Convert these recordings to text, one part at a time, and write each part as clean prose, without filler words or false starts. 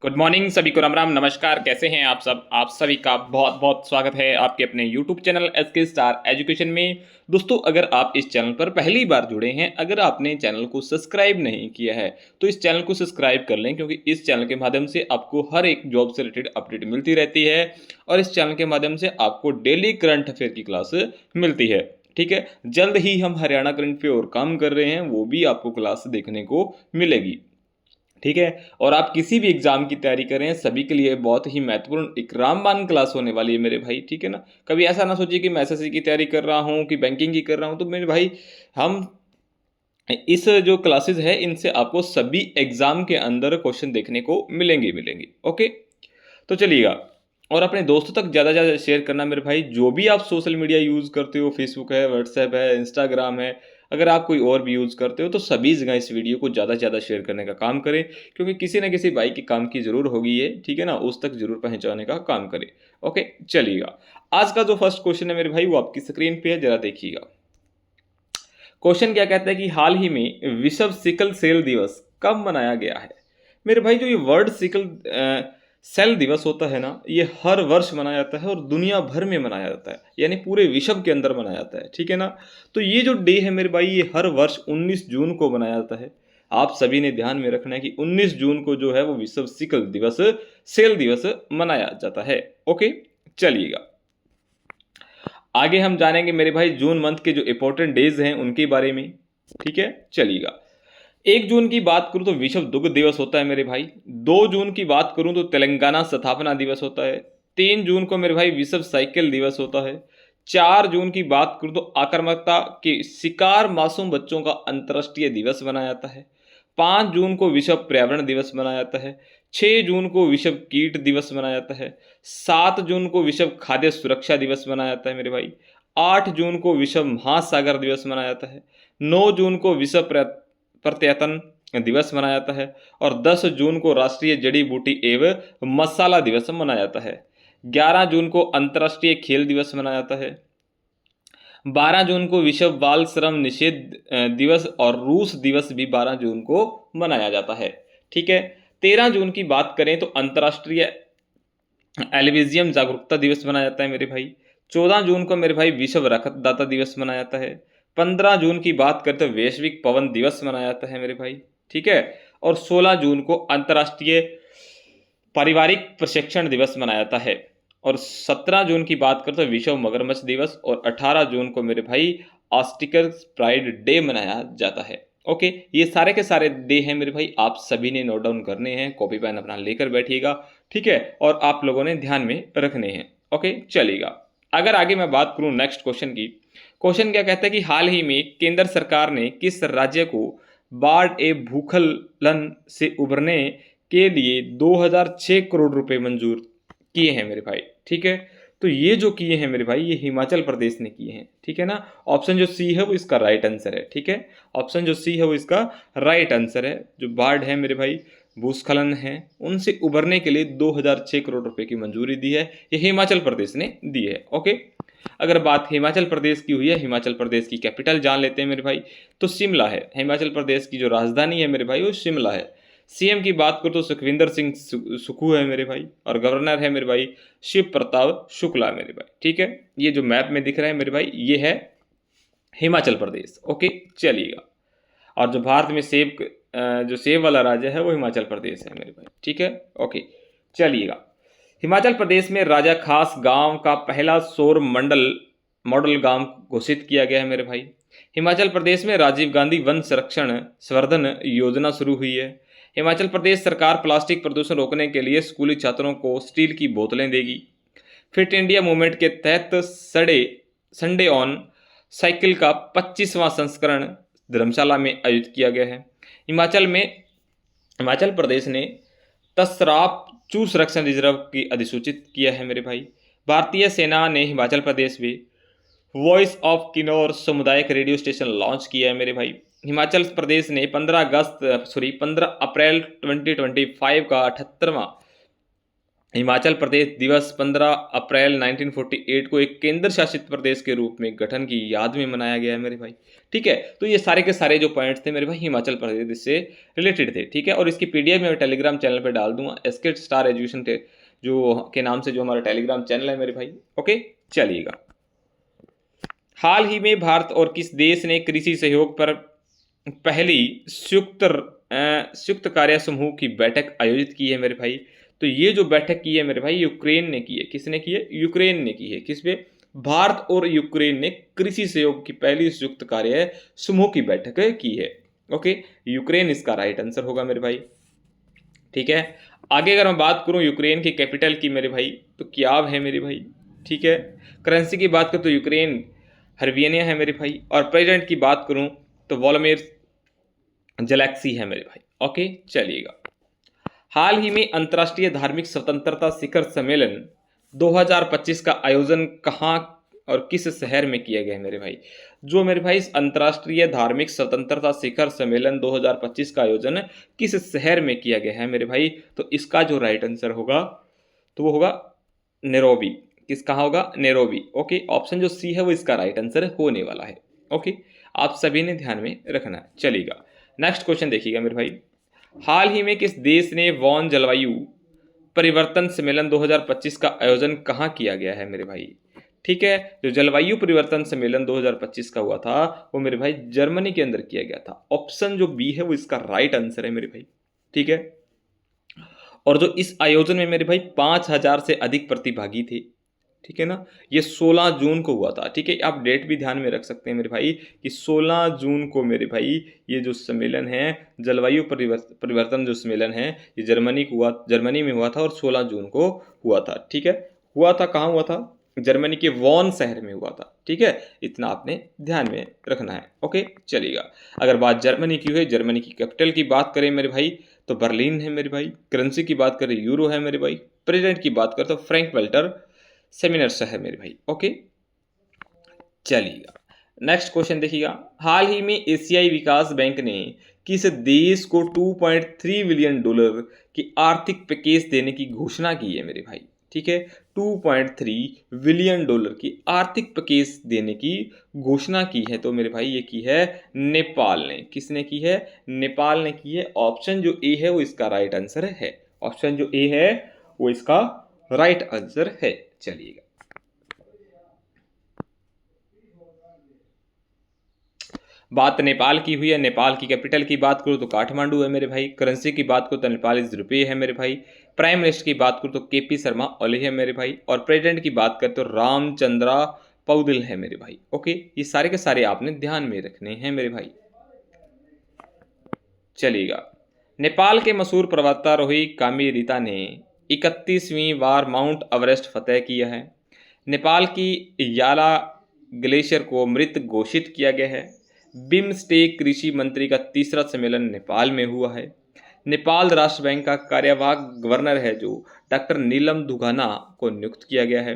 Good morning सभी को, राम राम, नमस्कार। कैसे हैं आप सब? आप सभी का बहुत बहुत स्वागत है आपके अपने YouTube channel SK star education में। दोस्तों, अगर आप इस चैनल पर पहली बार जुड़े हैं, अगर आपने चैनल को सब्सक्राइब नहीं किया है तो इस चैनल को सब्सक्राइब कर लें, क्योंकि इस चैनल के माध्यम से आपको हर एक जॉब से रिलेटेड अपडेट मिलती रहती है और इस चैनल के माध्यम से आपको डेली करंट अफेयर की क्लास मिलती है। ठीक है, जल्द ही हम हरियाणा करंट पे और काम कर रहे हैं, वो भी आपको क्लास देखने को मिलेगी। ठीक है, और आप किसी भी एग्जाम की तैयारी करें, सभी के लिए बहुत ही महत्वपूर्ण एक रामबान क्लास होने वाली है मेरे भाई। ठीक है ना, कभी ऐसा ना सोचिए कि मैं एसएससी की तैयारी कर रहा हूँ कि बैंकिंग की कर रहा हूँ। तो मेरे भाई, हम इस जो क्लासेस है इनसे आपको सभी एग्जाम के अंदर क्वेश्चन देखने को मिलेंगे। ओके, तो चलिएगा, और अपने दोस्तों तक ज़्यादा ज़्यादा शेयर करना मेरे भाई। जो भी आप सोशल मीडिया यूज़ करते हो, फेसबुक है, व्हाट्सएप है, इंस्टाग्राम है, अगर आप कोई और भी यूज़ करते हो तो सभी जगह इस वीडियो को ज़्यादा से ज़्यादा शेयर करने का काम करें, क्योंकि किसी न किसी भाई के काम की ज़रूर होगी ये। ठीक है ना, उस तक जरूर पहुँचाने का काम करें। ओके, चलिएगा। आज का जो फर्स्ट क्वेश्चन है मेरे भाई, वो आपकी स्क्रीन पे है, जरा देखिएगा। क्वेश्चन क्या कहता है कि हाल ही में विश्व सिकल सेल दिवस कब मनाया गया है? मेरे भाई, जो ये वर्ल्ड सिकल सेल दिवस होता है ना, ये हर वर्ष मनाया जाता है और दुनिया भर में मनाया जाता है, यानी पूरे विश्व के अंदर मनाया जाता है। ठीक है ना, तो ये जो डे है मेरे भाई, ये हर वर्ष 19 जून को मनाया जाता है। आप सभी ने ध्यान में रखना है कि 19 जून को जो है वो विश्व सिकल दिवस, सेल दिवस मनाया जाता है। ओके, चलिएगा, आगे हम जानेंगे मेरे भाई जून मंथ के जो इंपॉर्टेंट डेज हैं उनके बारे में। ठीक है, चलिएगा। 1 जून की बात करूं तो विश्व दुग्ध दिवस होता है मेरे भाई। 2 जून की बात करूं तो तेलंगाना स्थापना दिवस होता है। 3 जून को मेरे भाई विश्व साइकिल दिवस होता है। 4 जून की बात करूं तो आक्रामकता के शिकार मासूम बच्चों का अंतर्राष्ट्रीय दिवस मनाया जाता है। 5 जून को विश्व पर्यावरण दिवस मनाया जाता है। 6 जून को विश्व कीट दिवस मनाया जाता है। 7 जून को विश्व खाद्य सुरक्षा दिवस मनाया जाता है मेरे भाई। 8 जून को विश्व महासागर दिवस मनाया जाता है। 9 जून को विश्व प्रत्ययन दिवस मनाया जाता है। और 10 जून को राष्ट्रीय जड़ी बूटी एवं मसाला दिवस मनाया जाता है। 11 जून को अंतर्राष्ट्रीय खेल दिवस मनाया जाता है। 12 जून को विश्व बाल श्रम निषेध दिवस और रूस दिवस भी 12 जून को मनाया जाता है। ठीक है, 13 जून की बात करें तो अंतर्राष्ट्रीय एल्बिजियम जागरूकता दिवस मनाया जाता है मेरे भाई। 14 जून को मेरे भाई विश्व रक्तदाता दिवस मनाया जाता है। 15 जून की बात करें तो वैश्विक पवन दिवस मनाया जाता है मेरे भाई। ठीक है, और 16 जून को अंतर्राष्ट्रीय पारिवारिक प्रशिक्षण दिवस मनाया जाता है। और 17 जून की बात करें तो विश्व मगरमच्छ दिवस। और 18 जून को मेरे भाई ऑस्टिकर प्राइड डे मनाया जाता है। ओके, ये सारे के सारे डे हैं मेरे भाई, आप सभी ने नोट डाउन करने हैं, कॉपी पेन अपना लेकर बैठिएगा। ठीक है, और आप लोगों ने ध्यान में रखने हैं। ओके, चलिएगा। अगर आगे मैं बात करूं नेक्स्ट क्वेश्चन की, क्वेश्चन क्या कहता है कि हाल ही में केंद्र सरकार ने किस राज्य को बाढ़ एवं भूस्खलन से उबरने के लिए 2006 करोड़ रुपए मंजूर किए हैं मेरे भाई। ठीक है, तो ये जो किए हैं मेरे भाई, ये हिमाचल प्रदेश ने किए हैं। ठीक है ना, ऑप्शन जो सी है वो इसका राइट आंसर है। ठीक है, ऑप्शन जो सी है वो इसका राइट आंसर है। जो बाढ़ है मेरे भाई, भूस्खलन है, उनसे उबरने के लिए 2006 करोड़ रुपए की मंजूरी दी है, ये हिमाचल प्रदेश ने दी है। ओके, अगर बात हिमाचल प्रदेश की हुई है, हिमाचल प्रदेश की कैपिटल जान लेते हैं मेरे भाई, तो शिमला है। हिमाचल प्रदेश की जो राजधानी है मेरे भाई, वो शिमला है। सीएम की बात करूँ तो सुखविंदर सिंह सुक्खू है मेरे भाई, और गवर्नर है मेरे भाई शिव प्रताप शुक्ला मेरे भाई। ठीक है, ये जो मैप में दिख रहा है मेरे भाई, ये है हिमाचल प्रदेश। ओके, चलिएगा। और जो भारत में जो सेब वाला राज्य है वो हिमाचल प्रदेश है मेरे भाई। ठीक है, ओके, चलिएगा। हिमाचल प्रदेश में राजा खास गांव का पहला सौर मॉडल गांव घोषित किया गया है मेरे भाई। हिमाचल प्रदेश में राजीव गांधी वन संरक्षण संवर्धन योजना शुरू हुई है। हिमाचल प्रदेश सरकार प्लास्टिक प्रदूषण रोकने के लिए स्कूली छात्रों को स्टील की बोतलें देगी। फिट इंडिया मूवमेंट के तहत संडे ऑन साइकिल का 25वां संस्करण धर्मशाला में आयोजित किया गया है। हिमाचल प्रदेश ने तसराप चू संरक्षण रिजर्व की अधिसूचित किया है मेरे भाई। भारतीय सेना ने हिमाचल प्रदेश में वॉइस ऑफ किन्नौर सामुदायिक रेडियो स्टेशन लॉन्च किया है मेरे भाई। हिमाचल प्रदेश ने 15 अप्रैल 2025 का 78वां हिमाचल प्रदेश दिवस 15 अप्रैल 1948 को एक केंद्र शासित प्रदेश के रूप में गठन की याद में मनाया गया है मेरे भाई। ठीक है, तो ये सारे के सारे जो पॉइंट्स थे मेरे भाई हिमाचल प्रदेश से रिलेटेड थे। ठीक है, और इसकी पीडीएफ मैं टेलीग्राम चैनल पे डाल दूंगा, एसके स्टार एजुकेशन जो के नाम से जो हमारा टेलीग्राम चैनल है मेरे भाई। ओके, चलिएगा। हाल ही में भारत और किस देश ने कृषि सहयोग पर पहली संयुक्त कार्य समूह की बैठक आयोजित की है मेरे भाई? तो ये जो बैठक की है मेरे भाई, यूक्रेन ने की है। किसने की है? यूक्रेन ने की है। किस पे? भारत और यूक्रेन ने कृषि सहयोग की पहली संयुक्त कार्य समूह की बैठक की है। ओके, यूक्रेन इसका राइट आंसर होगा मेरे भाई। ठीक है, आगे अगर मैं बात करूं यूक्रेन की कैपिटल की मेरे भाई, तो कियाव है मेरे भाई। ठीक है, करेंसी की बात करूं तो यूक्रेन हर्बियनिया है मेरे भाई, और प्रेसिडेंट की बात करूं तो वोलोदिमीर जेलेंस्की है मेरे भाई। ओके, चलिएगा। हाल ही में अंतर्राष्ट्रीय धार्मिक स्वतंत्रता शिखर सम्मेलन 2025 का आयोजन कहाँ और किस शहर में किया गया है मेरे भाई? जो मेरे भाई इस अंतर्राष्ट्रीय धार्मिक स्वतंत्रता शिखर सम्मेलन 2025 का आयोजन किस शहर में किया गया है मेरे भाई? तो इसका जो राइट आंसर होगा तो वो होगा नैरोबी। किस कहाँ होगा? नैरोबी। ओके, ऑप्शन जो सी है वो इसका राइट आंसर होने वाला है। ओके, आप सभी ने ध्यान में रखना है। चलिएगा, नेक्स्ट क्वेश्चन देखिएगा मेरे भाई। हाल ही में किस देश ने वॉन जलवायु परिवर्तन सम्मेलन 2025 का आयोजन कहाँ किया गया है मेरे भाई? ठीक है, जो जलवायु परिवर्तन सम्मेलन 2025 का हुआ था वो मेरे भाई जर्मनी के अंदर किया गया था। ऑप्शन जो बी है वो इसका राइट आंसर है मेरे भाई। ठीक है, और जो इस आयोजन में मेरे भाई 5,000 से अधिक प्रतिभागी थे। ठीक है ना, ये 16 जून को हुआ था। ठीक है, आप डेट भी ध्यान में रख सकते हैं मेरे भाई कि 16 जून को मेरे भाई ये जो सम्मेलन है जलवायु परिवर्तन जो सम्मेलन है ये जर्मनी में हुआ था और 16 जून को हुआ था। ठीक है, हुआ था कहाँ हुआ था? जर्मनी के वॉन शहर में हुआ था। ठीक है, इतना आपने ध्यान में रखना है। ओके, चलिएगा। अगर बात जर्मनी की हुई, जर्मनी की कैपिटल की बात करें मेरे भाई तो बर्लिन है मेरे भाई। करेंसी की बात करें यूरो है मेरे भाई। प्रेसिडेंट की बात करें तो फ्रैंक वाल्टर सेमिनर्स है मेरे भाई। ओके, चलिएगा। नेक्स्ट क्वेश्चन देखिएगा। हाल ही में एशियाई विकास बैंक ने किस देश को 2.3 बिलियन डॉलर की आर्थिक पैकेज देने की घोषणा की है मेरे भाई? ठीक है, 2.3 बिलियन डॉलर की आर्थिक पैकेज देने की घोषणा की है। तो मेरे भाई ये की है नेपाल ने। किसने की है? नेपाल ने की है। ऑप्शन जो ए है वो इसका राइट आंसर है। ऑप्शन जो ए है वो इसका राइट आंसर है। चलिएगा, बात नेपाल की हुई है। नेपाल की कैपिटल की बात करूँ तो काठमांडू है मेरे भाई। करेंसी की बात करूँ तो नेपाली रुपये है मेरे भाई। प्राइम मिनिस्टर की बात करूँ तो केपी शर्मा ओली है मेरे भाई। और प्रेसिडेंट की बात करें तो रामचंद्रा पौदिल है मेरे भाई। ओके, ये सारे के सारे आपने ध्यान में रखने हैं मेरे भाई। चलिएगा, नेपाल के मशहूर पर्वतारोही कामी रीता ने 31वीं बार माउंट एवरेस्ट फतेह किया है। नेपाल की याला ग्लेशियर को मृत घोषित किया गया है। बिम्स्टेक कृषि मंत्री का तीसरा सम्मेलन नेपाल में हुआ है। नेपाल राष्ट्र बैंक का कार्यवाहक गवर्नर है जो डॉक्टर नीलम दुगाना को नियुक्त किया गया है।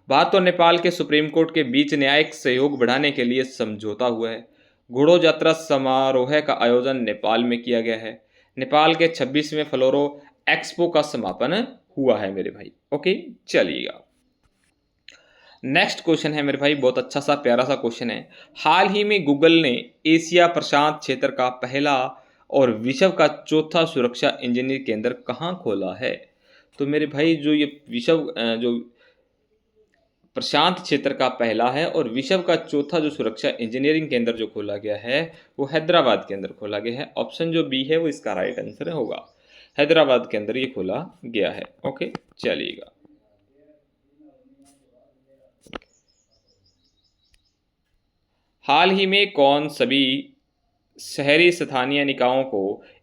भारत और नेपाल के सुप्रीम कोर्ट के बीच न्यायिक सहयोग बढ़ाने के लिए समझौता हुआ है। घोड़ो यात्रा समारोह का आयोजन नेपाल में किया गया है। नेपाल के 26वें फ्लोरो एक्सपो का समापन हुआ है मेरे भाई। ओके, चलिएगा। नेक्स्ट क्वेश्चन है मेरे भाई, बहुत अच्छा सा प्यारा सा क्वेश्चन है। हाल ही में गूगल ने एशिया प्रशांत क्षेत्र का पहला और विश्व का चौथा सुरक्षा इंजीनियर केंद्र कहाँ खोला है? तो मेरे भाई जो ये जो प्रशांत क्षेत्र का पहला है और विश्व का चौथा जो सुरक्षा इंजीनियरिंग केंद्र जो खोला गया है वो हैदराबाद के अंदर खोला गया है। ऑप्शन जो बी है वो इसका राइट आंसर होगा। हैदराबाद के अंदर ये खोला गया है। ओके, चलिएगा। हाल ही में कौन सभी शहरी स्थानीय निकायों को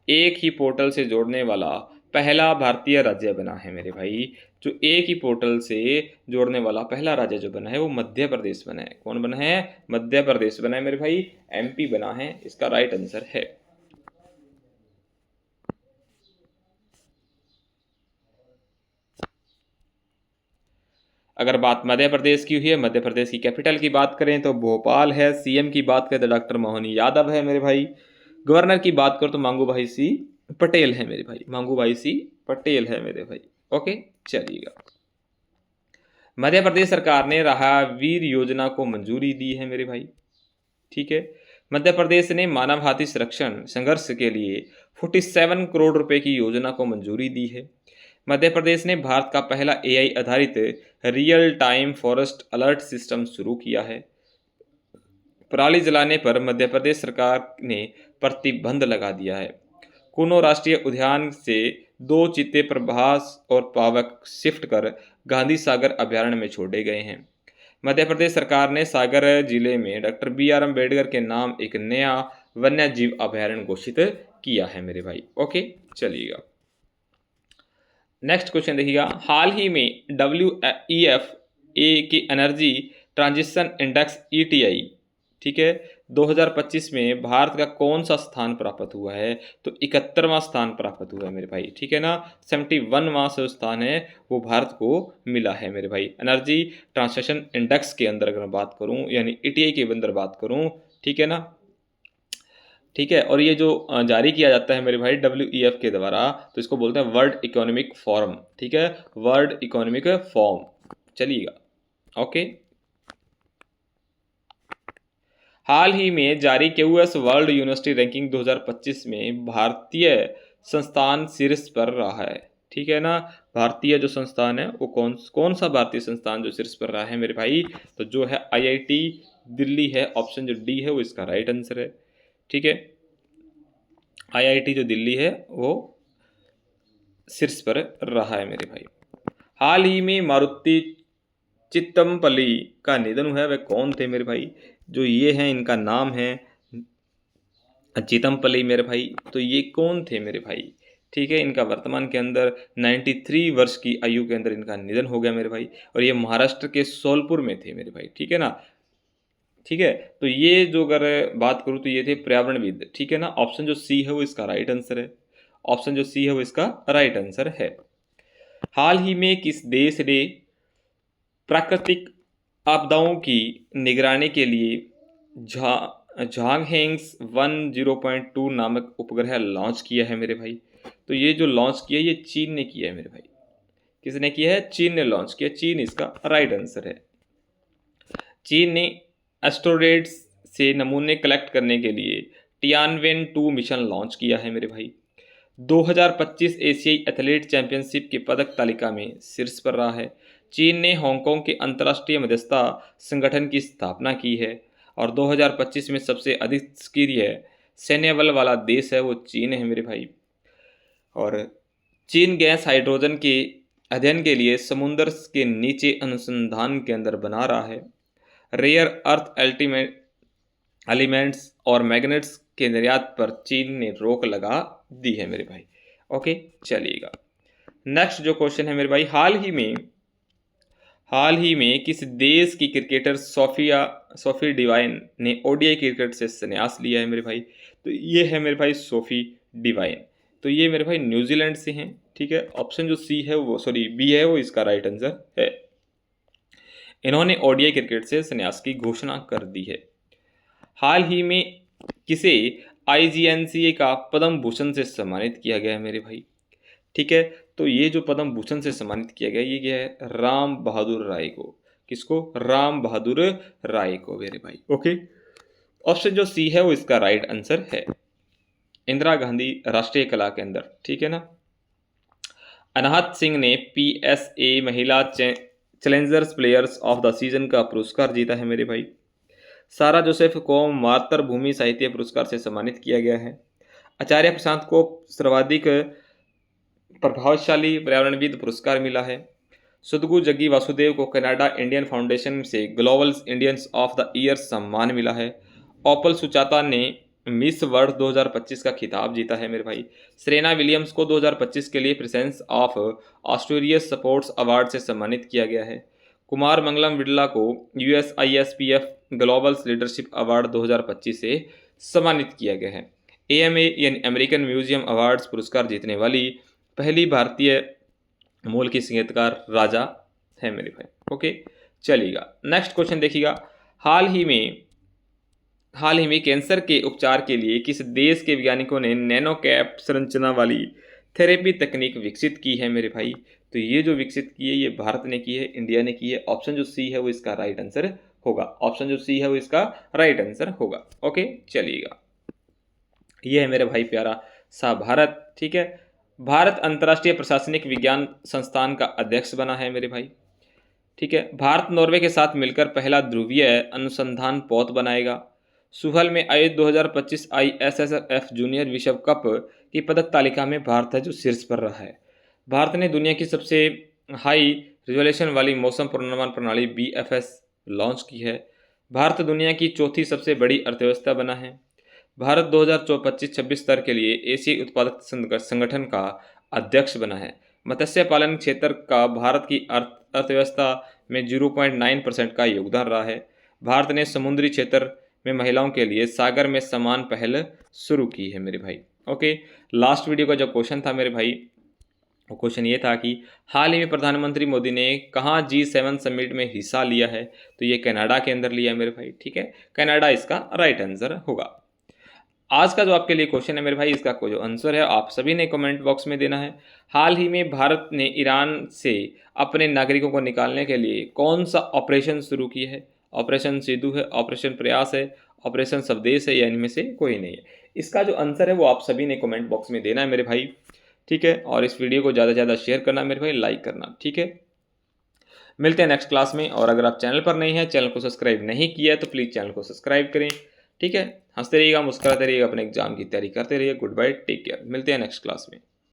एक ही पोर्टल से जोड़ने वाला पहला भारतीय राज्य बना है मेरे भाई? जो एक ही पोर्टल से जोड़ने वाला पहला राज्य जो बना है वो मध्य प्रदेश बना है। कौन बना है? मध्य प्रदेश बना है मेरे भाई। एमपी बना है, इसका राइट आंसर है। अगर बात मध्य प्रदेश की हुई है, मध्य प्रदेश की कैपिटल की बात करें तो भोपाल है। सीएम की बात करें तो डॉक्टर मोहन यादव है मेरे भाई। गवर्नर की बात करें तो मांगू भाई सी पटेल है मेरे भाई। मांगू भाई सी पटेल है मेरे भाई। ओके, चलिएगा। मध्य प्रदेश सरकार ने महावीर योजना को मंजूरी दी है मेरे भाई। ठीक है, मध्य प्रदेश ने मानव हाथी संरक्षण संघर्ष के लिए 47 करोड़ रुपए की योजना को मंजूरी दी है। मध्य प्रदेश ने भारत का पहला एआई आधारित real time forest alert system शुरू किया है। पराली जलाने पर मध्य प्रदेश सरकार ने प्रतिबंध लगा दिया है। कुनो राष्ट्रीय उद्यान से 2 चीते प्रभास और पावक शिफ्ट कर गांधी सागर अभयारण्य में छोड़े गए हैं। मध्य प्रदेश सरकार ने सागर जिले में डॉक्टर BR अम्बेडकर के नाम एक नया वन्य जीव अभयारण्य घोषित किया है मेरे भाई। ओके, चलिएगा। नेक्स्ट क्वेश्चन देखिएगा। हाल ही में WEF के एनर्जी ट्रांजिशन इंडेक्स ETI, ठीक है, 2025 में भारत का कौन सा स्थान प्राप्त हुआ है? तो 71वां स्थान प्राप्त हुआ है मेरे भाई। ठीक है ना, 71वां जो स्थान है वो भारत को मिला है मेरे भाई एनर्जी ट्रांजिशन इंडेक्स के अंदर अगर मैं बात करूं, यानी ETI के अंदर बात करूं। ठीक है ना, ठीक है। और ये जो जारी किया जाता है मेरे भाई WEF के द्वारा, तो इसको बोलते हैं वर्ल्ड इकोनॉमिक फोरम। ठीक है, वर्ल्ड इकोनॉमिक फोरम। चलिएगा, ओके। हाल ही में जारी QS वर्ल्ड यूनिवर्सिटी रैंकिंग 2025 में भारतीय संस्थान शीर्ष पर रहा है। ठीक है ना, भारतीय जो संस्थान है वो कौन सा भारतीय संस्थान जो शीर्ष पर रहा है मेरे भाई? तो जो है IIT दिल्ली है। ऑप्शन जो D है वो इसका राइट आंसर है। ठीक है, IIT जो दिल्ली है वो शीर्ष पर रहा है मेरे भाई। हाल ही में मारुति चित्तमपल्ली का निधन हुआ है, वह कौन थे मेरे भाई? जो ये हैं इनका नाम है चित्तमपल्ली मेरे भाई। तो ये कौन थे मेरे भाई? ठीक है, इनका वर्तमान के अंदर 93 वर्ष की आयु के अंदर इनका निधन हो गया मेरे भाई, और ये महाराष्ट्र के सोलपुर में थे मेरे भाई। ठीक है ना, ठीक है। तो ये जो अगर बात करूँ तो ये थे पर्यावरणविद। ठीक है ना, ऑप्शन जो C है वो इसका राइट आंसर है। ऑप्शन जो C है वो इसका राइट आंसर है। हाल ही में किस देश ने प्राकृतिक आपदाओं की निगरानी के लिए झांगहेंग्स 10.2 नामक उपग्रह लॉन्च किया है मेरे भाई? तो ये जो लॉन्च किया ये चीन ने किया है मेरे भाई। किसने किया है? चीन ने लॉन्च किया। चीन इसका राइट आंसर है। चीन ने एस्ट्रोइड्स से नमूने कलेक्ट करने के लिए टियानवेन 2 मिशन लॉन्च किया है मेरे भाई। 2025 एशियाई एथलीट चैंपियनशिप की पदक तालिका में शीर्ष पर रहा है। चीन ने हांगकांग के अंतर्राष्ट्रीय मध्यस्थता संगठन की स्थापना की है, और 2025 में सबसे अधिक सक्रिय सैन्य बल वाला देश है वो चीन है मेरे भाई। और चीन गैस हाइड्रोजन के अध्ययन के लिए समुद्र के नीचे अनुसंधान के अंदर बना रहा है। रेयर अर्थ एलिमेंट्स और मैग्नेट्स के निर्यात पर चीन ने रोक लगा दी है मेरे भाई। ओके, चलिएगा। नेक्स्ट जो क्वेश्चन है मेरे भाई, हाल ही में किस देश की क्रिकेटर सोफी डिवाइन ने ODI क्रिकेट से संन्यास लिया है मेरे भाई? तो ये है मेरे भाई सोफी डिवाइन। तो ये मेरे भाई न्यूजीलैंड से हैं। ठीक है, ऑप्शन जो B है वो इसका राइट आंसर है। इन्होंने ODI क्रिकेट से संन्यास की घोषणा कर दी है। हाल ही में किसे IGNCA का पद्म भूषण से सम्मानित किया गया है मेरे भाई? ठीक है, तो ये जो पद्म भूषण से सम्मानित किया गया ये क्या है? राम बहादुर राय को। किसको? राम बहादुर राय को मेरे भाई। ओके, ऑप्शन जो C है वो इसका राइट आंसर है। इंदिरा गांधी राष्ट्रीय कला केंद्र। ठीक है ना, अनाहत सिंह ने PSA महिला Challengers players of the season का पुरस्कार जीता है मेरे भाई। सारा जोसेफ को मातृभूमि साहित्य पुरस्कार से सम्मानित किया गया है। आचार्य प्रशांत को सर्वाधिक प्रभावशाली पर्यावरणविद पुरस्कार मिला है। सुदगु जग्गी वासुदेव को कनाडा इंडियन फाउंडेशन से global Indians of the year सम्मान मिला है। ओपल सुचाता ने मिस वर्ल्ड 2025 का खिताब जीता है मेरे भाई। सेरेना विलियम्स को 2025 के लिए प्रेजेंस ऑफ ऑस्ट्रेलियस सपोर्ट्स अवार्ड से सम्मानित किया गया है। कुमार मंगलम बिरला को USISPF ग्लोबल लीडरशिप अवार्ड 2025 से सम्मानित किया गया है। AMA यानी अमेरिकन म्यूजियम अवार्ड्स पुरस्कार जीतने वाली पहली भारतीय मूल की संगीतकार राजा है मेरे भाई। ओके, चलिएगा। नेक्स्ट क्वेश्चन देखिएगा। हाल ही में कैंसर के उपचार के लिए किस देश के वैज्ञानिकों ने नैनो कैप संरचना वाली थेरेपी तकनीक विकसित की है मेरे भाई? तो ये जो विकसित की है ये भारत ने की है, इंडिया ने की है। ऑप्शन जो सी है वो इसका राइट आंसर होगा। ऑप्शन जो सी है वो इसका राइट आंसर होगा। ओके, चलिएगा। ये है मेरे भाई प्यारा सा भारत। ठीक है, भारत अंतर्राष्ट्रीय प्रशासनिक विज्ञान संस्थान का अध्यक्ष बना है मेरे भाई। ठीक है, भारत नॉर्वे के साथ मिलकर पहला ध्रुवीय अनुसंधान पौध बनाएगा। सुहल में आयोजित 2025 ISSF जूनियर विश्व कप की पदक तालिका में भारत है जो शीर्ष पर रहा है। भारत ने दुनिया की सबसे हाई रिजोल्यूशन वाली मौसम पूर्वानुमान प्रणाली BFS लॉन्च की है। भारत दुनिया की चौथी सबसे बड़ी अर्थव्यवस्था बना है। भारत 2025-26 स्तर के लिए एशियाई उत्पादक संगठन का अध्यक्ष बना है। मत्स्य पालन क्षेत्र का भारत की अर्थव्यवस्था में 0.9% का योगदान रहा है। भारत ने समुद्री क्षेत्र में महिलाओं के लिए सागर में समान पहल शुरू की है मेरे भाई। ओके, लास्ट वीडियो का जो क्वेश्चन था मेरे भाई, वो क्वेश्चन ये था कि हाल ही में प्रधानमंत्री मोदी ने कहाँ G7 समिट में हिस्सा लिया है? तो ये कनाडा के अंदर लिया है मेरे भाई। ठीक है, कनाडा इसका राइट आंसर होगा। आज का जो आपके लिए क्वेश्चन है मेरे भाई, इसका जो आंसर है आप सभी ने कमेंट बॉक्स में देना है। हाल ही में भारत ने ईरान से अपने नागरिकों को निकालने के लिए कौन सा ऑपरेशन शुरू किया है? ऑपरेशन सिंधु है, ऑपरेशन प्रयास है, ऑपरेशन स्वदेश है, या इनमें से कोई नहीं है? इसका जो आंसर है वो आप सभी ने कमेंट बॉक्स में देना है मेरे भाई। ठीक है, और इस वीडियो को ज़्यादा से ज़्यादा शेयर करना मेरे भाई, लाइक करना। ठीक है, मिलते हैं नेक्स्ट क्लास में। और अगर आप चैनल पर नहीं हैं, चैनल को सब्सक्राइब नहीं किया है तो प्लीज़ चैनल को सब्सक्राइब करें। ठीक है, हंसते रहिएगा, मुस्कुराते रहिएगा, अपने एग्जाम की तैयारी करते रहिए। गुड बाय, टेक केयर, मिलते हैं नेक्स्ट क्लास में।